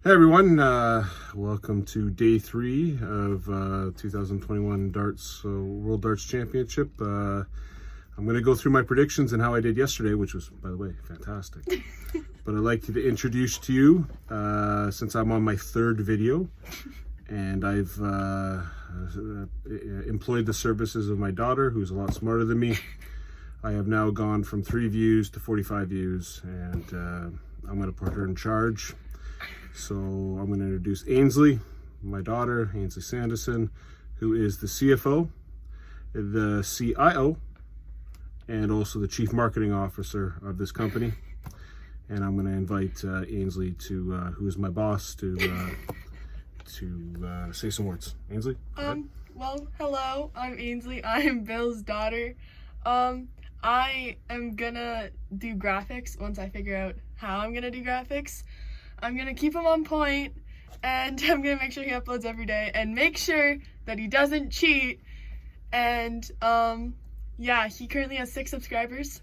Hey everyone, welcome to day 3 of 2021 Darts World Darts Championship. I'm going to go through my predictions and how I did yesterday, which was, by the way, fantastic. But I'd like to introduce to you, since I'm on my 3rd video, and I've employed the services of my daughter, who's a lot smarter than me. I have now gone from 3 views to 45 views, and I'm going to put her in charge. So I'm going to introduce Ainsley, my daughter, Ainsley Sanderson, who is the CFO, the CIO, and also the Chief Marketing Officer of this company. And I'm going to invite Ainsley to, who is my boss, to say some words. Ainsley? Well, hello, I'm Ainsley. I'm Bill's daughter. I am gonna do graphics once I figure out how I'm gonna do graphics. I'm gonna keep him on point, and I'm gonna make sure he uploads every day and make sure that he doesn't cheat. And yeah, he currently has 6 subscribers.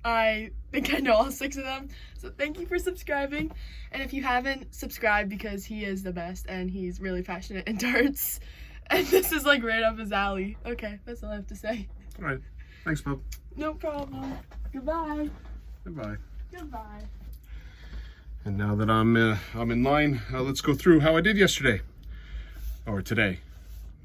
I think I know all 6 of them, so thank you for subscribing. And if you haven't, subscribe, because he is the best and he's really passionate in darts, and this is like right up his alley. Okay, that's all I have to say. All right. Thanks, Bob. No problem. Goodbye. Goodbye. Goodbye. And now that I'm in line, let's go through how I did yesterday, or today,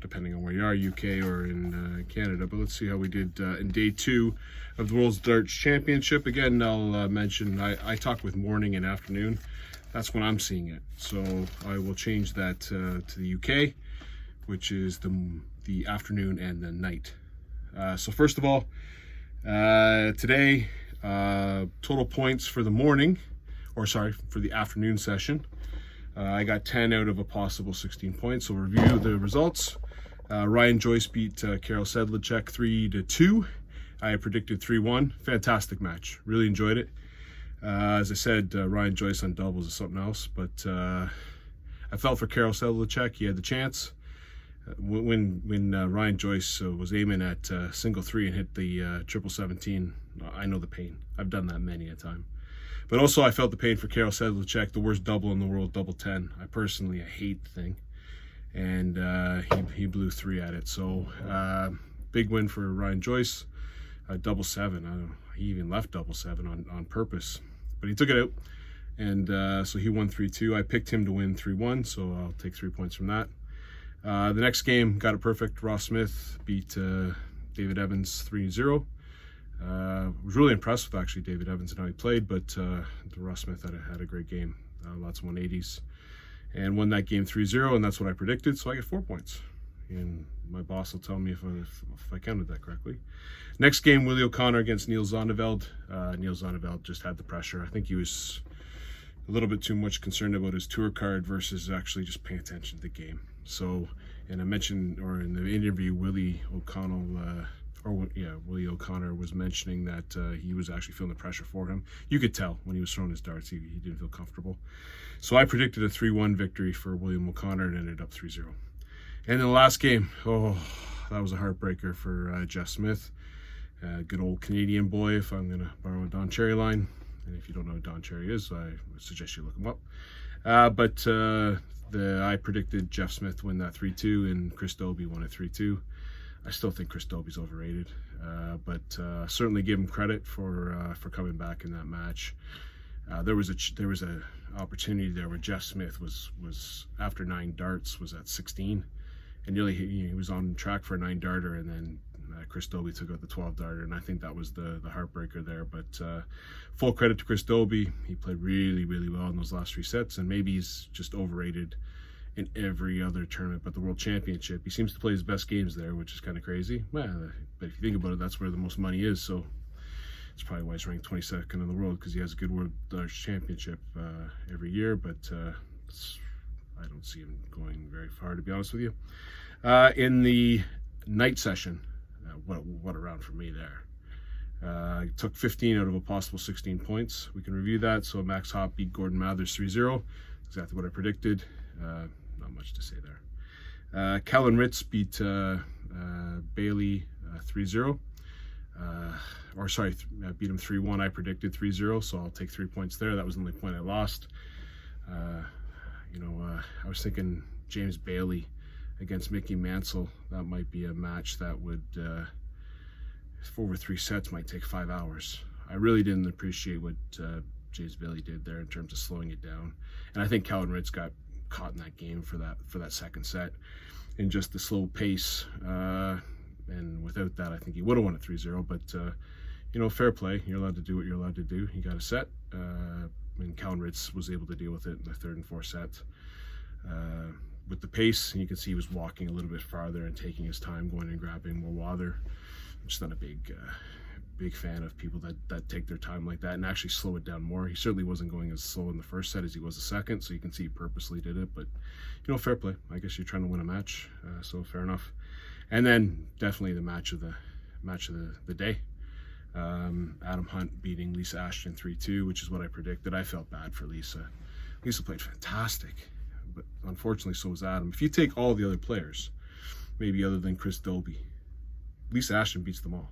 depending on where you are, UK or in Canada. But let's see how we did in day 2 of the World Darts Championship. Again, I'll mention I talk with morning and afternoon. That's when I'm seeing it. So I will change that to the UK, which is the afternoon and the night. So first of all, today, total points for the morning, or sorry, for the afternoon session. I got 10 out of a possible 16 points. So review the results. Ryan Joyce beat Karol Sedlacek 3-2. I predicted 3-1. Fantastic match. Really enjoyed it. As I said, Ryan Joyce on doubles is something else, but I felt for Karol Sedlacek. He had the chance. When Ryan Joyce was aiming at single 3 and hit the triple 17, I know the pain. I've done that many a time. But also I felt the pain for Karol Sedlacek, the worst double in the world, double 10. I hate the thing. And he blew 3 at it. So big win for Ryan Joyce. Double 7. He even left double 7 on purpose. But he took it out. And so he won 3-2. I picked him to win 3-1, so I'll take 3 points from that. The next game, got it perfect. Ross Smith beat David Evans 3-0. Was really impressed with actually David Evans and how he played, but Ross Smith had a great game. Lots of 180s. And won that game 3-0, and that's what I predicted, so I get 4 points. And my boss will tell me if I counted that correctly. Next game, Willie O'Connor against Neil Zandeveld. Neil Zandeveld just had the pressure. I think he was a little bit too much concerned about his tour card versus actually just paying attention to the game. So, and I mentioned, or in the interview, Willie O'Connor was mentioning that he was actually feeling the pressure for him. You could tell when he was throwing his darts, he didn't feel comfortable. So I predicted a 3-1 victory for William O'Connor and ended up 3-0. And in the last game, that was a heartbreaker for Jeff Smith. Good old Canadian boy, if I'm going to borrow a Don Cherry line. And if you don't know who Don Cherry is, I would suggest you look him up. I predicted Jeff Smith win that 3-2, and Chris Dobie won it 3-2. I still think Chris Dobie's overrated, but certainly give him credit for coming back in that match. There was a opportunity there where Jeff Smith was after 9 darts was at 16, and nearly he was on track for a 9-darter, and then Chris Dobie took out the 12-darter, and I think that was the heartbreaker there. But full credit to Chris Dobie. He played really, really well in those last 3 sets, and maybe he's just overrated in every other tournament but the World Championship. He seems to play his best games there, which is kind of crazy. Well, but if you think about it, that's where the most money is, so it's probably why he's ranked 22nd in the world, because he has a good World Darts Championship every year, but I don't see him going very far, to be honest with you. In the night session, what a round for me there. I took 15 out of a possible 16 points. We can review that. So Max Hopp beat Gordon Mathers 3-0. Exactly what I predicted. Not much to say there. Kellen Ritz beat Bailey 3-0. Beat him 3-1. I predicted 3-0, so I'll take 3 points there. That was the only point I lost. I was thinking James Bailey against Mickey Mansell. That might be a match that would, for over 3 sets, might take 5 hours. I really didn't appreciate what James Bailey did there in terms of slowing it down. And I think Calvin Ritz got caught in that game for that second set in just the slow pace. And without that, I think he would have won it 3-0. But, fair play. You're allowed to do what you're allowed to do. He got a set. And Calvin Ritz was able to deal with it in the third and fourth set. With the pace, you can see he was walking a little bit farther and taking his time, going and grabbing more water. I'm just not a big fan of people that take their time like that and actually slow it down more. He certainly wasn't going as slow in the first set as he was the second, so you can see he purposely did it. But, fair play. I guess you're trying to win a match, so fair enough. And then definitely the match of the day. Adam Hunt beating Lisa Ashton 3-2, which is what I predicted. I felt bad for Lisa. Lisa played fantastic, but unfortunately so was Adam. If you take all the other players, maybe other than Chris Dobie, Lisa Ashton beats them all.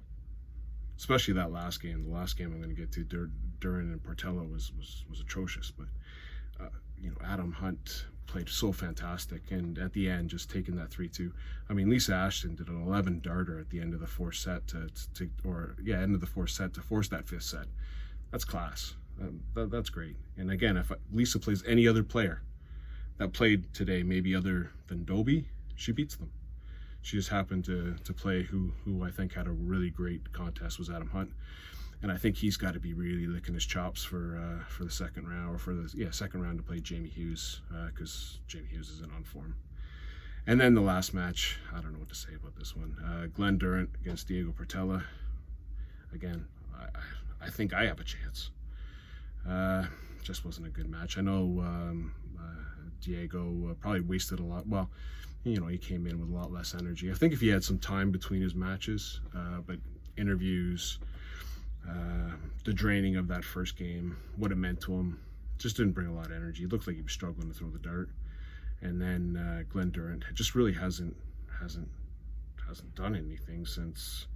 Especially that last game. The last game I'm going to get to, Durant and Patella was atrocious. But Adam Hunt played so fantastic, and at the end, just taking that 3-2. I mean, Lisa Ashton did an 11 darter at the end of the fourth set end of the fourth set to force that fifth set. That's class. That's great. And again, if Lisa plays any other player that played today, maybe other than Dobie, she beats them. She just happened to play who I think had a really great contest was Adam Hunt. And I think he's got to be really licking his chops for the second round, or for the second round to play Jamie Hughes, because Jamie Hughes isn't on form. And then the last match, I don't know what to say about this one. Glenn Durant against Diego Patella. Again, I think I have a chance. Just wasn't a good match. I know Diego probably wasted a lot. Well, he came in with a lot less energy. I think if he had some time between his matches, but interviews, the draining of that first game, what it meant to him, just didn't bring a lot of energy. It looked like he was struggling to throw the dart. And then Glenn Durant just really hasn't done anything since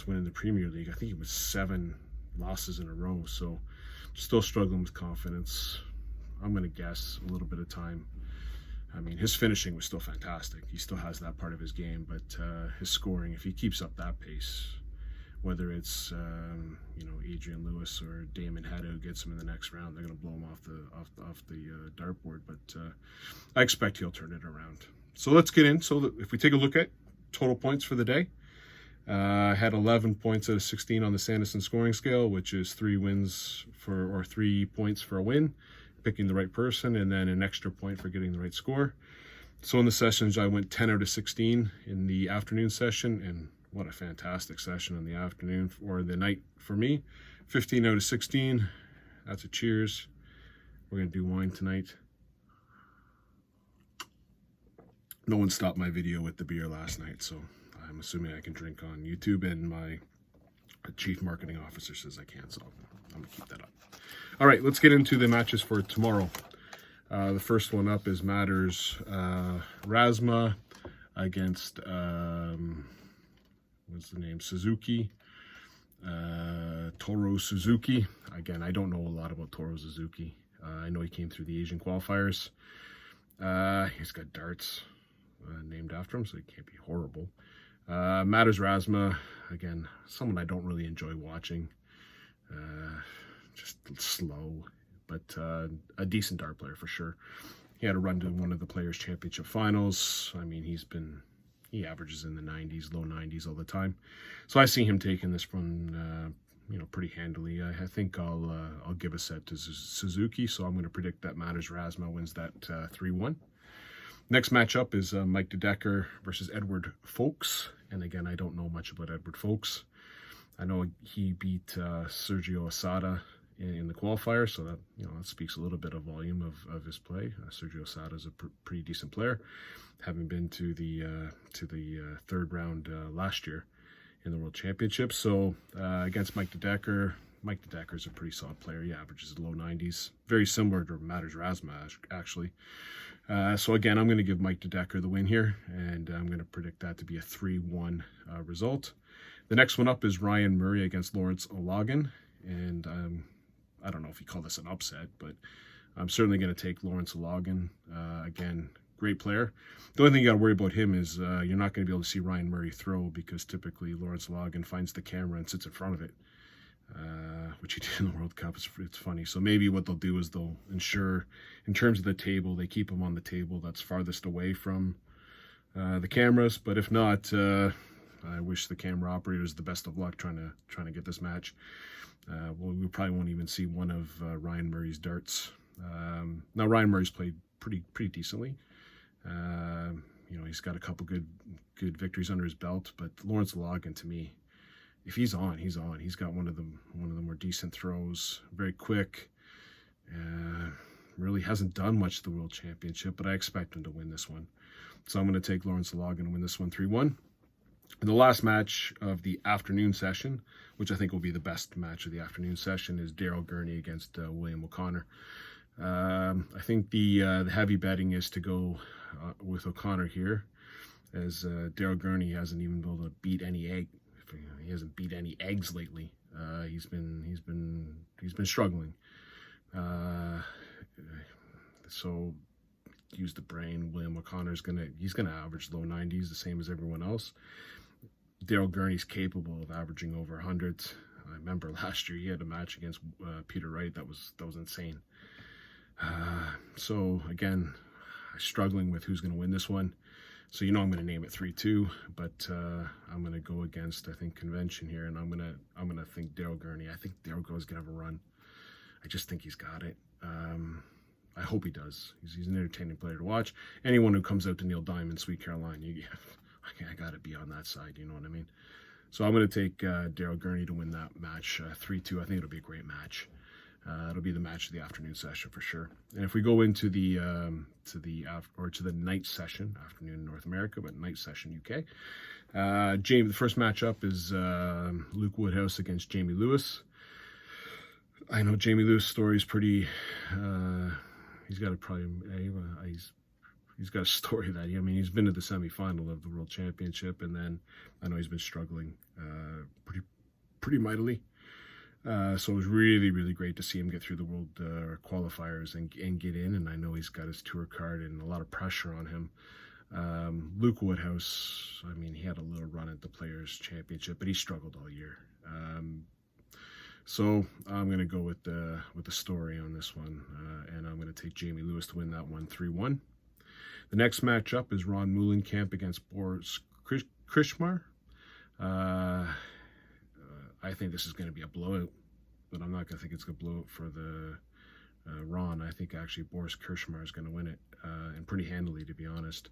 winning the Premier League. I think it was 7 losses in a row. So still struggling with confidence. I'm going to guess a little bit of time. I mean, his finishing was still fantastic. He still has that part of his game, but his scoring, if he keeps up that pace, whether it's Adrian Lewis or Damon Hatta who gets him in the next round, they're going to blow him off the dartboard. But I expect he'll turn it around. So let's get in. So if we take a look at total points for the day, I had 11 points out of 16 on the Sanderson scoring scale, which is 3 points for a win, picking the right person, and then an extra point for getting the right score. So in the sessions, I went 10 out of 16 in the afternoon session, and what a fantastic session in the afternoon or the night for me. 15 out of 16. That's a cheers. We're going to do wine tonight. No one stopped my video with the beer last night, so I'm assuming I can drink on YouTube, and my chief marketing officer says I can, so I'm going to keep that up. All right, let's get into the matches for tomorrow. The first one up is Matters Razma against what's the name? Suzuki. Toro Suzuki. Again, I don't know a lot about Toro Suzuki. I know he came through the Asian qualifiers. He's got darts named after him, so he can't be horrible. Matters Razma, again, someone I don't really enjoy watching. Just slow, but a decent dart player for sure. He had a run to one of the Players' Championship finals. I mean, he averages in the 90s, low 90s all the time. So I see him taking this one, pretty handily. I think I'll give a set to Suzuki, so I'm going to predict that Matters Razma wins that 3-1. Next matchup is Mike DeDecker versus Edward Folks. And again, I don't know much about Edward Folks. I know he beat Sergio Asada in the qualifier, so that that speaks a little bit of volume of his play. Sergio Asada is a pretty decent player, having been to the third round last year in the World Championship. So against Mike DeDecker is a pretty solid player. He averages low 90s, very similar to Matters Razma actually. So again, I'm going to give Mike DeDecker the win here, and I'm going to predict that to be a 3-1 result. The next one up is Ryan Murray against Lawrence O'Loughlin, and I don't know if you call this an upset, but I'm certainly going to take Lawrence Logan. Again, great player. The only thing you got to worry about him is you're not going to be able to see Ryan Murray throw, because typically Lawrence Logan finds the camera and sits in front of it, which he did in the World Cup. It's funny. So maybe what they'll do is they'll ensure, in terms of the table, they keep him on the table that's farthest away from the cameras. But if not, I wish the camera operators the best of luck trying to get this match. We probably won't even see one of Ryan Murray's darts. Now Ryan Murray's played pretty decently. He's got a couple good victories under his belt, but Lawrence Logan, to me, if he's on, he's on. He's got one of the more decent throws, very quick. Really hasn't done much at the World Championship, but I expect him to win this one. So I'm going to take Lawrence Logan and win this one 3-1. And the last match of the afternoon session, which I think will be the best match of the afternoon session, is Daryl Gurney against William O'Connor. I think the heavy betting is to go with O'Connor here, as Daryl Gurney hasn't even been able to beat any egg. He hasn't beat any eggs lately. He's been struggling. So use the brain. William O'Connor's gonna average low 90s, the same as everyone else. Daryl Gurney's capable of averaging over 100s. I remember last year he had a match against Peter Wright that was insane. So again, struggling with who's going to win this one. So I'm going to name it 3-2, but I'm going to go against, I think, convention here, and I'm going to think Daryl Gurney. I think Daryl Gurney's going to have a run. I just think he's got it. I hope he does. He's an entertaining player to watch. Anyone who comes out to Neil Diamond, Sweet Caroline, I got to be on that side. You know what I mean? So I'm going to take Daryl Gurney to win that match 3-2. I think it'll be a great match. It'll be the match of the afternoon session for sure. And if we go into the night session, afternoon in North America, but night session UK, the first matchup is Luke Woodhouse against Jamie Lewis. I know Jamie Lewis' story is pretty. He's got a story that he's been to the semifinal of the World Championship, and then I know he's been struggling pretty mightily. So it was really, really great to see him get through the World qualifiers and get in, and I know he's got his tour card and a lot of pressure on him. Luke Woodhouse, he had a little run at the Players' Championship, but he struggled all year. So I'm going to go with the story on this one, and I'm going to take Jamie Lewis to win that one 3-1. The next matchup is Ron Moulenkamp against Boris Krishmar. I think this is going to be a blowout, but I'm not going to think it's going to blow out for the Ron. I think actually Boris Krishmar is going to win it, and pretty handily, to be honest.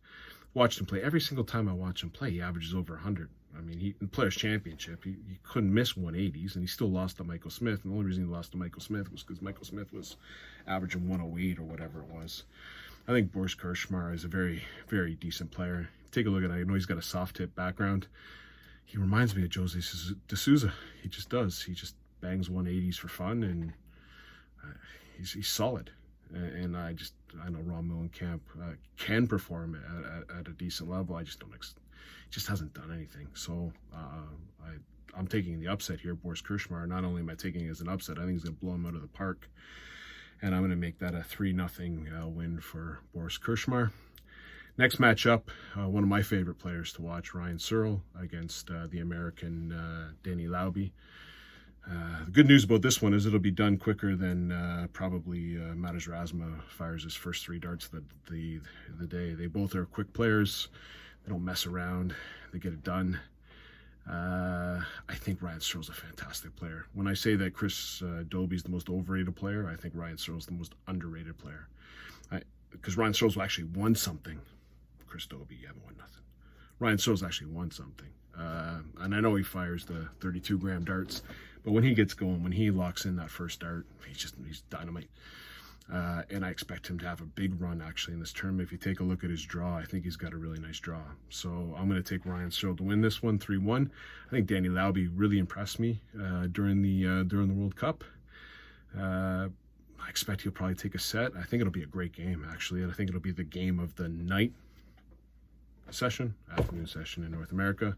Watched him play. Every single time I watch him play, he averages over 100. In Players' Championship, he couldn't miss 180s, and he still lost to Michael Smith. And the only reason he lost to Michael Smith was because Michael Smith was averaging 108 or whatever it was. I think Boris Krishmar is a very, very decent player. Take a look at it. I know he's got a soft hit background. He reminds me of Jose De Souza. He just does. He just bangs 180s for fun, and he's solid. And I know Ron Moulenkamp can perform at a decent level. I just don't. He just hasn't done anything. So I'm taking the upset here, Boris Krishmar. Not only am I taking it as an upset, I think he's going to blow him out of the park. And I'm going to make that a 3-0 win for Boris Krishmar. Next matchup, one of my favorite players to watch, Ryan Searle against the American Danny Lauby. The good news about this one is it'll be done quicker than probably Matas Razma fires his first 3 darts of the day. They both are quick players. They don't mess around. They get it done. I think Ryan Searle's a fantastic player. When I say that Chris Dobie's the most overrated player, I think Ryan Searle's the most underrated player. Because Ryan Searle's actually won something. Chris Dobie, you haven't won nothing. Ryan Searle's actually won something. And I know he fires the 32-gram darts, but when he gets going, when he locks in that first dart, he's dynamite. And I expect him to have a big run, actually, in this tournament. If you take a look at his draw, I think he's got a really nice draw. So I'm going to take Ryan Searle to win this one, 3-1. I think Danny Lauby really impressed me during the World Cup. I expect he'll probably take a set. I think it'll be a great game, actually. And I think it'll be the game of the night session, afternoon session in North America.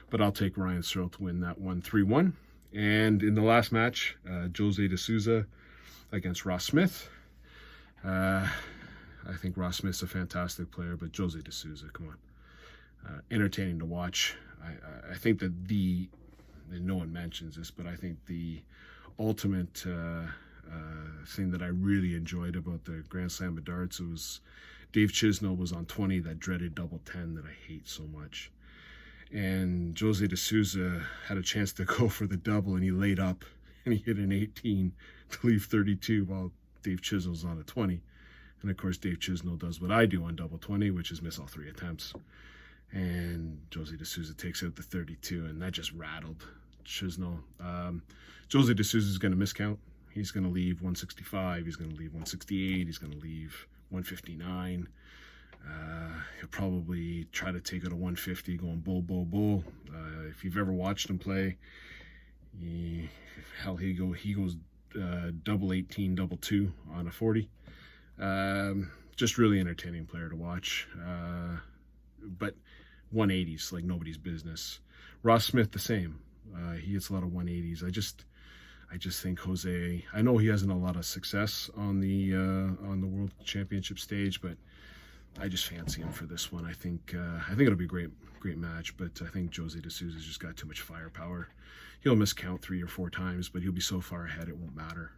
But I'll take Ryan Searle to win that one, 3-1. And in the last match, Jose De Souza against Ross Smith. I think Ross Smith's a fantastic player, but Jose D'Souza, come on. Entertaining to watch. I think that and no one mentions this, but I think the ultimate thing that I really enjoyed about the Grand Slam of Darts was Dave Chisnell was on 20, that dreaded double 10 that I hate so much. And Jose D'Souza had a chance to go for the double, and he laid up, and he hit an 18 to leave 32 while Dave Chisnell's on a 20. And of course, Dave Chisnell does what I do on double 20, which is miss all 3 attempts. And Jose D'Souza takes out the 32, and that just rattled Chisnell. Jose D'Souza is going to miscount. He's going to leave 165. He's going to leave 168. He's going to leave 159. He'll probably try to take it a 150, going bull, bull, bull. If you've ever watched him play, he goes double 18, double 2 on a 40. Just really entertaining player to watch. But 180s like nobody's business. Ross Smith the same. He hits a lot of 180s. I just think Jose, I know he hasn't a lot of success on the World Championship stage, but I just fancy him for this one. I think it'll be a great match, but I think Jose D'Souza's just got too much firepower. He'll miscount 3 or 4 times, but he'll be so far ahead it won't matter.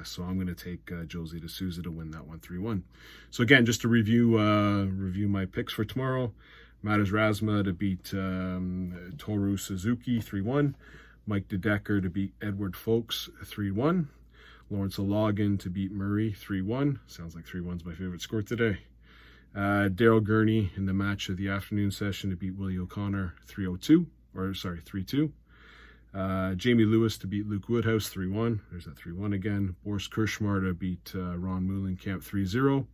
So I'm going to take Jose D'Souza to win that one 3-1. So again, just to review my picks for tomorrow: Matters Razma to beat Toru Suzuki 3-1, Mike DeDecker to beat Edward Folks 3-1, Lawrence O'Loughlin to beat Murray 3-1. Sounds like 3-1's my favorite score today. Daryl Gurney in the match of the afternoon session to beat Willie O'Connor 3-2. Jamie Lewis to beat Luke Woodhouse 3-1. There's that 3-1 again. Boris Kirschmar to beat Ron Moulenkamp 3-0.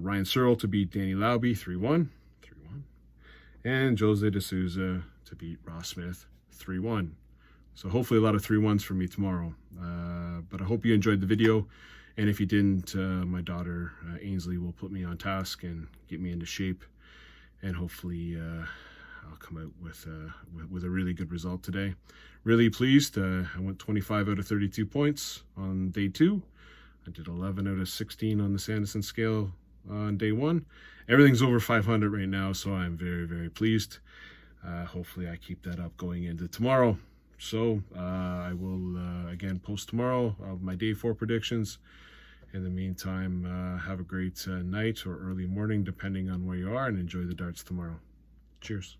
Ryan Searle to beat Danny Lauby 3-1. And Jose D'Souza to beat Ross Smith 3-1. So hopefully a lot of 3-1s for me tomorrow. But I hope you enjoyed the video. And if you didn't, my daughter Ainsley will put me on task and get me into shape. And hopefully I'll come out with a really good result today. Really pleased. I went 25 out of 32 points on day 2. I did 11 out of 16 on the Sanderson scale on day 1. Everything's over 500 right now, so I'm very, very pleased. Hopefully I keep that up going into tomorrow. So I will again post tomorrow my day 4 predictions. In the meantime, have a great night or early morning, depending on where you are, and enjoy the darts tomorrow. Cheers.